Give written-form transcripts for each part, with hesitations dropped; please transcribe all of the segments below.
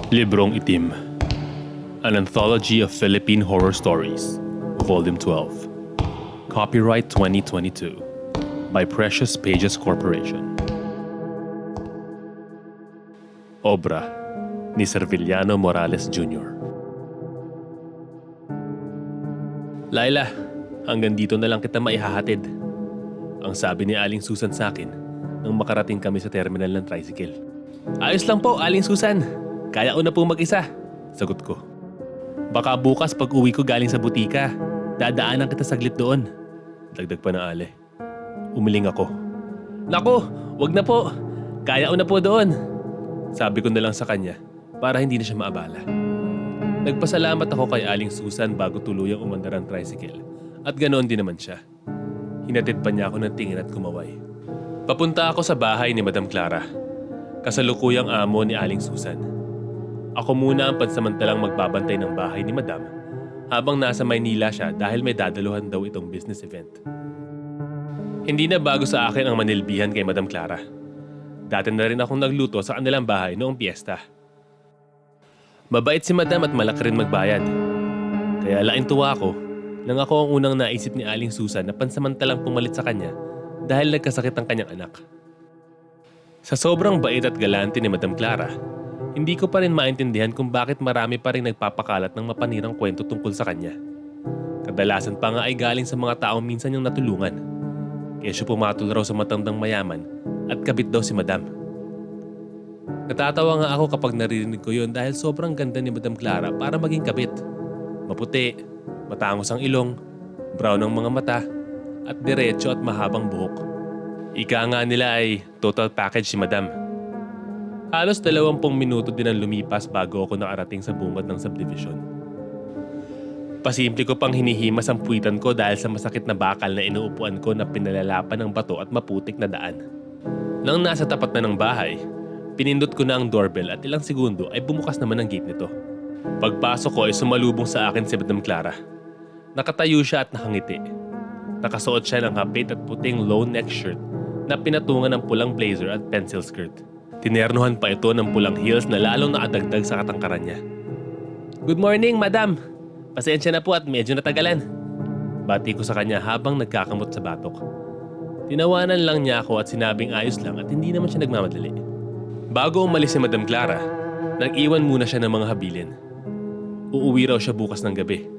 Librong Itim, an anthology of Philippine horror stories, Volume 12. Copyright 2022 by Precious Pages Corporation. Obra ni Serviliano Morales Jr. Laila, hanggang dito na lang kita maihahatid. Ang sabi ni Aling Susan sa akin nang makarating kami sa terminal ng tricycle. Ayos lang po, Aling Susan. Kaya ko na po mag-isa, sagot ko. Baka bukas pag uwi ko galing sa butika, dadaanan kita saglit doon. Dagdag pa ng Ale. Umiling ako. Naku, wag na po. Kaya ko na po doon. Sabi ko na lang sa kanya para hindi na siya maabala. Nagpasalamat ako kay Aling Susan bago tuluyang umandar ang tricycle at ganoon din naman siya. Hinatid pa niya ako ng tingin at kumaway. Papunta ako sa bahay ni Madam Clara. Kasalukuyang amo ni Aling Susan. Ako muna ang pansamantalang magbabantay ng bahay ni Madam habang nasa Maynila siya dahil may dadaluhan daw itong business event. Hindi na bago sa akin ang manilbihan kay Madam Clara. Dati na rin akong nagluto sa kanilang bahay noong piyesta. Mabait si Madam at malaki rin magbayad. Kaya laking tuwa ako nang ako ang unang naisip ni Aling Susan na pansamantalang pumalit sa kanya dahil nagkasakit ang kanyang anak. Sa sobrang bait at galante ni Madam Clara, hindi ko pa rin maintindihan kung bakit marami pa rin nagpapakalat ng mapanirang kwento tungkol sa kanya. Kadalasan pa nga ay galing sa mga taong minsan niyang natulungan. Kesyo pumatol raw sa matandang mayaman at kabit daw si Madam. Natatawa nga ako kapag naririnig ko yun dahil sobrang ganda ni Madam Clara para maging kabit. Maputi, matangos ang ilong, brown ang mga mata, at diretso at mahabang buhok. Ika nga nila ay total package si Madam. Halos 20 minuto din ang lumipas bago ako nakarating sa bungad ng subdivision. Pasimple ko pang hinihimas ang puwitan ko dahil sa masakit na bakal na inuupuan ko na pinalalapan ng bato at maputik na daan. Nang nasa tapat na ng bahay, pinindot ko na ang doorbell at ilang segundo ay bumukas naman ang gate nito. Pagpasok ko ay sumalubong sa akin si Madam Clara. Nakatayo siya at nakangiti. Nakasuot siya ng hapit at puting low neck shirt na pinatungan ng pulang blazer at pencil skirt. Tinernuhan pa ito ng pulang heels na lalong nakadagdag sa katangkaran niya. Good morning, Madam! Pasensya na po at medyo natagalan. Bati ko sa kanya habang nagkakamot sa batok. Tinawanan lang niya ako at sinabing ayos lang at hindi naman siya nagmamadali. Bago umalis si Madam Clara, nag-iwan muna siya ng mga habilin. Uuwi raw siya bukas ng gabi.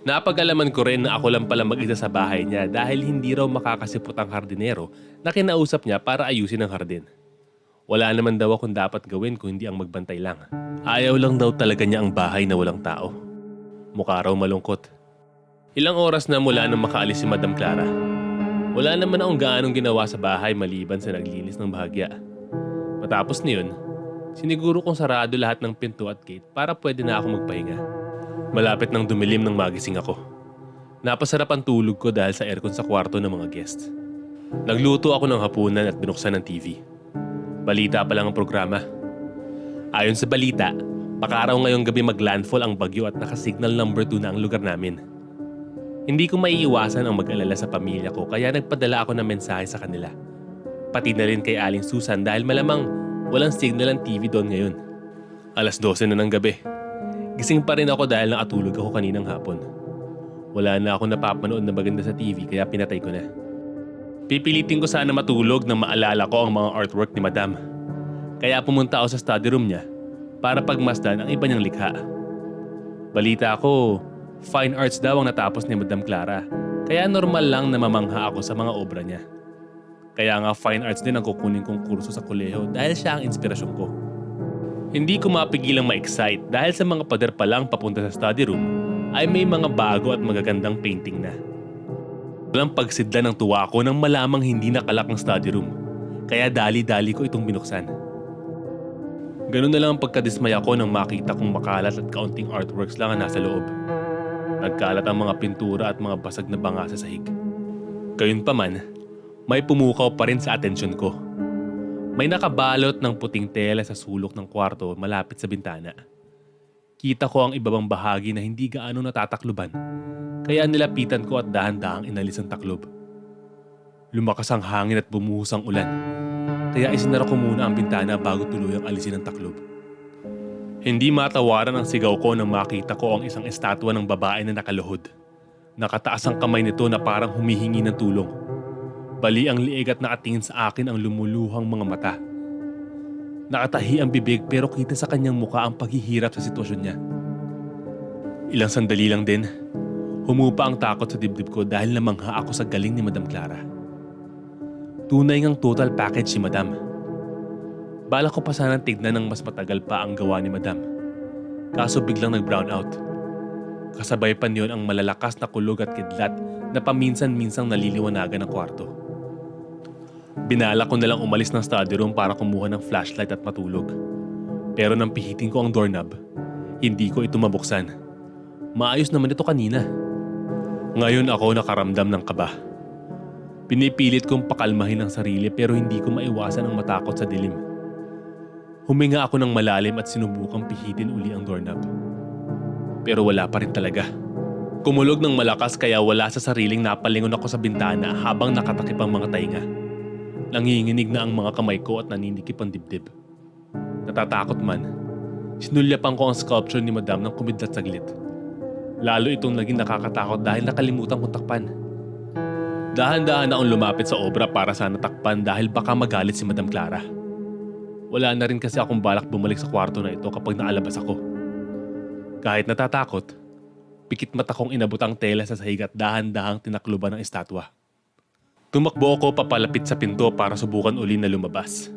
Napag-alaman ko rin na ako lang pala mag-isa sa bahay niya dahil hindi raw makakasipot ang hardinero na kinausap niya para ayusin ang hardin. Wala naman daw akong dapat gawin kung hindi ang magbantay lang. Ayaw lang daw talaga niya ang bahay na walang tao. Mukha raw malungkot. Ilang oras na mula nang makaalis si Madam Clara. Wala naman akong gaanong ginawa sa bahay maliban sa naglinis ng bahagya. Matapos niyon, siniguro kong sarado lahat ng pinto at gate para pwede na ako magpahinga. Malapit nang dumilim nang magising ako. Napasarap ang tulog ko dahil sa aircon sa kwarto ng mga guest. Nagluto ako ng hapunan at binuksan ng TV. Balita pa lang ang programa. Ayon sa balita, baka raw ngayong gabi maglandfall ang bagyo at nakasignal number 2 na ang lugar namin. Hindi ko maiiwasan ang mag-alala sa pamilya ko kaya nagpadala ako ng mensahe sa kanila. Pati na rin kay Aling Susan dahil malamang walang signal ang TV doon ngayon. 12:00 na ng gabi. Gising pa rin ako dahil nakatulog ako kaninang hapon. Wala na ako napapanood na maganda sa TV kaya pinatay ko na. Pipilitin ko sana matulog nang maalala ko ang mga artwork ni Madam. Kaya pumunta ako sa study room niya para pagmasdan ang iba niyang likha. Balita ko, fine arts daw ang natapos ni Madam Clara. Kaya normal lang na mamangha ako sa mga obra niya. Kaya nga fine arts din ang kukunin kong kurso sa kolehiyo dahil siya ang inspirasyon ko. Hindi ko mapigilang ma-excite dahil sa mga pader pa lang papunta sa study room ay may mga bago at magagandang painting na. Walang pagsidla ng tuwa ko nang malamang hindi nakalak ang study room. Kaya dali-dali ko itong binuksan. Ganun na lang ang pagkadismaya ko nang makita kong makalat at kaunting artworks lang ang nasa loob. Nagkalat ang mga pintura at mga basag na banga sa sahig. Gayunpaman, may pumukaw pa rin sa atensyon ko. May nakabalot ng puting tela sa sulok ng kwarto malapit sa bintana. Kita ko ang ibabang bahagi na hindi gaano natatakluban. Kaya nilapitan ko at dahan-dahang inalis ang taklob. Lumakas ang hangin at bumuhos ang ulan. Kaya isinara ko muna ang bintana bago tuluyang alisin ang taklob. Hindi matawaran ang sigaw ko nang makita ko ang isang estatwa ng babae na nakaluhod. Nakataas ang kamay nito na parang humihingi ng tulong. Bali ang liig at nakatingin sa akin ang lumuluhang mga mata. Nakatahi ang bibig pero kita sa kanyang muka ang paghihirap sa sitwasyon niya. Ilang sandali lang din, humupa ang takot sa dibdib ko dahil namangha ako sa galing ni Madam Clara. Tunay ngang total package si Madam. Bala ko pa sanang tignan ng mas matagal pa ang gawa ni Madam. Kaso biglang nag-brown out. Kasabay pa niyon ang malalakas na kulog at kidlat na paminsan-minsang naliliwanagan ng kwarto. Binala ko na lang umalis ng study room para kumuha ng flashlight at matulog. Pero nang pihitin ko ang doorknob, hindi ko ito mabuksan. Maayos naman ito kanina. Ngayon ako nakaramdam ng kaba. Pinipilit kong pakalmahin ang sarili pero hindi ko maiwasan ang matakot sa dilim. Huminga ako ng malalim at sinubukang pihitin uli ang doorknob. Pero wala pa rin talaga. Kumulog ng malakas kaya wala sa sariling napalingon ako sa bintana habang nakatakip ang mga tainga. Nanginginig na ang mga kamay ko at naninikip ang dibdib. Natatakot man, sinulyapan ko ang sculpture ni Madam ng kumidlat saglit. Lalo itong naging nakakatakot dahil nakalimutan kong takpan. Dahan-dahan akong lumapit sa obra para sana takpan dahil baka magalit si Madam Clara. Wala na rin kasi akong balak bumalik sa kwarto na ito kapag naalabas ako. Kahit natatakot, pikit mata kong inabot ang tela sa sahig at dahan-dahang tinakluban ng estatwa. Tumakbo ako papalapit sa pinto para subukan uli na lumabas.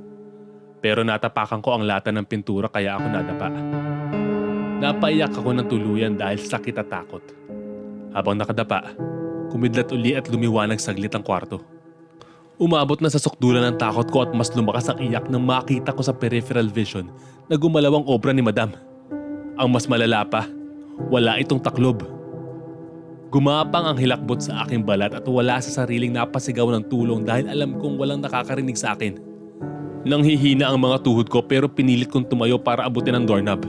Pero natapakan ko ang lata ng pintura kaya ako nadapa. Napaiyak ako ng tuluyan dahil sakit at takot. Habang nakadapa, kumidlat uli at lumiwanag saglit ang kwarto. Umabot na sa sukdulan ng takot ko at mas lumakas ang iyak nang makita ko sa peripheral vision na gumalaw ang obra ni Madam. Ang mas malala pa, wala itong taklob. Gumapang ang hilakbot sa aking balat at wala sa sariling napasigaw ng tulong dahil alam kong walang nakakarinig sa akin. Nanghihina ang mga tuhod ko pero pinilit kong tumayo para abutin ang doorknob.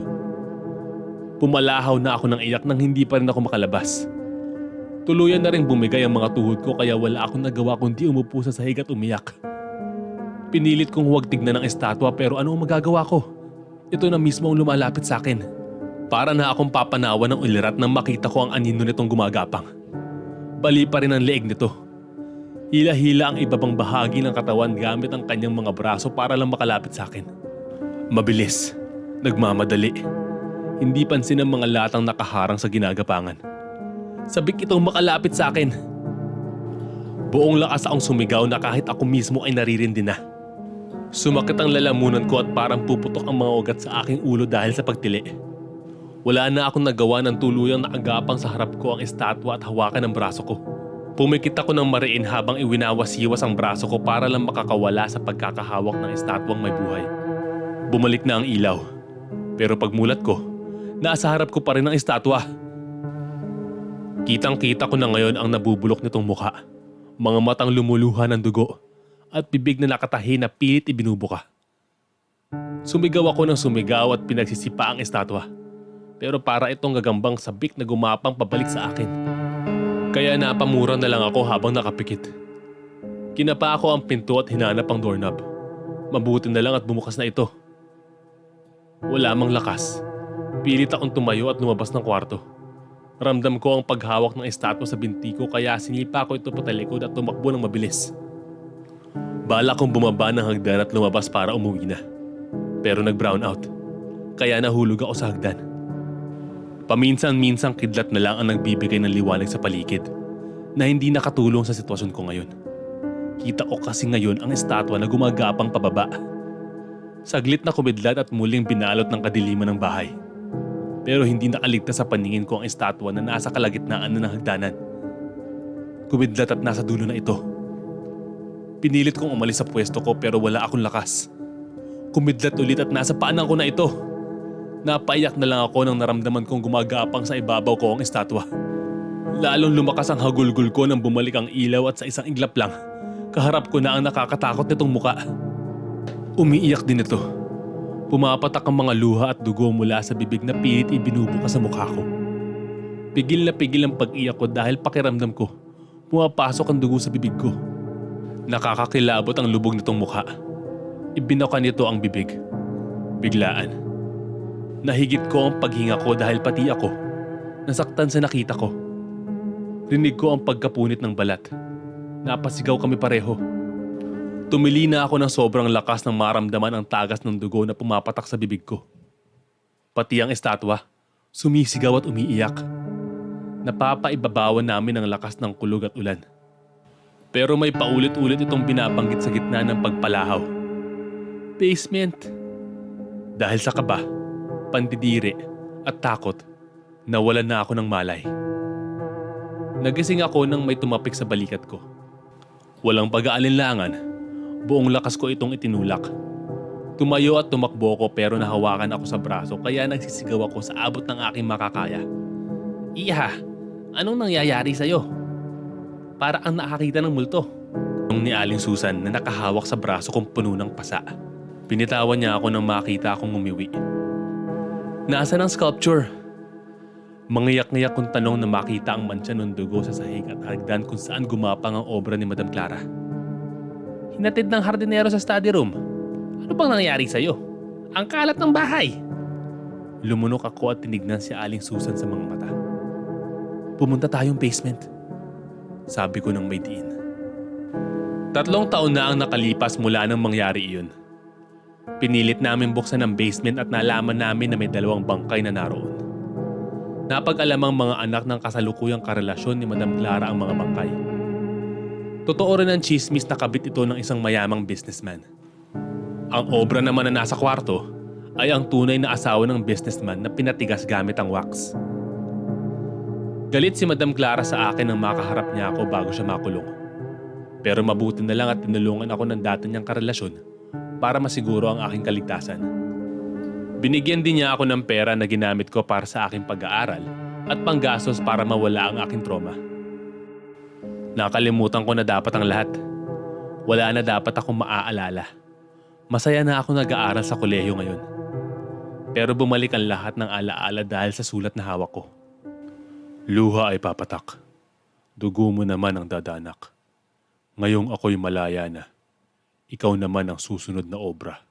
Pumalahaw na ako ng iyak nang hindi pa rin ako makalabas. Tuluyan na rin bumigay ang mga tuhod ko kaya wala akong nagawa kundi umupo sa sahig at umiyak. Pinilit kong huwag tignan ng estatwa pero ano ang magagawa ko? Ito na mismo ang lumalapit sa akin. Para na akong papanawa ng ulirat nang makita ko ang anino nitong gumagapang. Bali pa rin ang leeg nito. Hila-hila ang ibabang bahagi ng katawan gamit ang kanyang mga braso para lang makalapit sa akin. Mabilis. Nagmamadali. Hindi pansin ang mga latang nakaharang sa ginagapangan. Sabik itong makalapit sa akin. Buong lakas akong sumigaw na kahit ako mismo ay naririndi na. Sumakit ang lalamunan ko at parang puputok ang mga ugat sa aking ulo dahil sa pagtili. Wala na akong nagawa ng tuluyang nakagapang sa harap ko ang estatwa at hawakan ang braso ko. Pumikit ako ng mariin habang iwinawasiwas ang braso ko para lang makakawala sa pagkakahawak ng estatwang may buhay. Bumalik na ang ilaw. Pero pagmulat ko, nasa harap ko pa rin ang estatwa. Kitang-kita ko na ngayon ang nabubulok nitong mukha. Mga matang lumuluha ng dugo at bibig na nakatahi na pilit ibinubuka. Sumigaw ako ng sumigaw at pinagsisipa ang estatwa. Pero para itong gagambang sabik na gumapang pabalik sa akin. Kaya napamura na lang ako habang nakapikit. Kinapa ako ang pinto at hinanap ang doorknob. Mabuti na lang at bumukas na ito. Wala mang lakas. Pilit akong tumayo at lumabas ng kwarto. Ramdam ko ang paghawak ng estatwa sa binti ko kaya sinipa ko ito patalikod at tumakbo ng mabilis. Bala kong bumaba ng hagdan at lumabas para umuwi na. Pero nag-brown out. Kaya nahulog ako sa hagdan. Paminsan-minsang kidlat na lang ang nagbibigay ng liwanag sa paligid na hindi nakatulong sa sitwasyon ko ngayon. Kita ko kasi ngayon ang estatwa na gumagapang pababa. Saglit na kumidlat at muling binalot ng kadiliman ng bahay. Pero hindi nakaligtas sa paningin ko ang estatwa na nasa kalagitnaan na ng hagdanan. Kumidlat at nasa dulo na ito. Pinilit kong umalis sa pwesto ko pero wala akong lakas. Kumidlat ulit at nasa paanan ko na ito. Napaiyak na lang ako nang naramdaman kong gumagapang sa ibabaw ko ang estatwa. Lalong lumakas ang hagulgul ko nang bumalik ang ilaw at sa isang iglap lang, kaharap ko na ang nakakatakot nitong muka. Umiiyak din ito. Pumapatak ang mga luha at dugo mula sa bibig na pilit ibinubukas sa mukha ko. Pigil na pigil ang pag-iyak ko dahil pakiramdam ko, pumapasok ang dugo sa bibig ko. Nakakakilabot ang lubog nitong mukha. Ibinaka nito ang bibig. Biglaan. Nahigit ko ang paghinga ko dahil pati ako nasaktan sa nakita ko. Rinig ko ang pagkapunit ng balat. Napasigaw kami pareho. Tumili na ako ng sobrang lakas nang maramdaman ang tagas ng dugo na pumapatak sa bibig ko. Pati ang estatwa, sumisigaw at umiiyak. Napapaibabawan namin ang lakas ng kulog at ulan. Pero may paulit-ulit itong binabanggit sa gitna ng pagpalahaw. Basement. Dahil sa kaba, pandidiri at takot, nawalan na ako ng malay. Nagising ako nang may tumapik sa balikat ko. Walang pag-aalinlangan, buong lakas ko itong itinulak. Tumayo at tumakbo ko pero nahawakan ako sa braso kaya nagsisigaw ako sa abot ng aking makakaya. Iha, anong nangyayari sa'yo? Para ang nakakita ng multo. Nung ni Aling Susan na nakahawak sa braso kong puno ng pasa. Binitawan niya ako nang makita akong umiwi. Nasaan ang sculpture? Mangiyak-ngiyak kong tanong na makita ang mantsa ng dugo sa sahig at hagdan kung saan gumapang ang obra ni Madam Clara. Hinatid ng hardinero sa study room. Ano bang nangyari sa'yo? Ang kalat ng bahay! Lumunok ako at tinignan si Aling Susan sa mga mata. Pumunta tayong basement. Sabi ko ng may diin. 3 taon na ang nakalipas mula nang mangyari iyon. Pinilit namin buksan ang basement at nalaman namin na may 2 bangkay na naroon. Napag-alamang mga anak ng kasalukuyang karelasyon ni Madam Clara ang mga bangkay. Totoo rin ang chismis na kabit ito ng isang mayamang businessman. Ang obra naman na nasa kwarto ay ang tunay na asawa ng businessman na pinatigas gamit ang wax. Galit si Madam Clara sa akin nang makaharap niya ako bago siya makulong. Pero mabuti na lang at tinulungan ako ng dati niyang karelasyon para masiguro ang aking kaligtasan. Binigyan din niya ako ng pera na ginamit ko para sa aking pag-aaral at panggastos para mawala ang aking trauma. Nakalimutan ko na dapat ang lahat. Wala na dapat akong maaalala. Masaya na ako nag-aaral sa kolehiyo ngayon. Pero bumalik ang lahat ng alaala dahil sa sulat na hawak ko. Luha ay papatak. Dugo mo naman ang dadanak. Ngayong ako'y malaya na. Ikaw naman ang susunod na obra.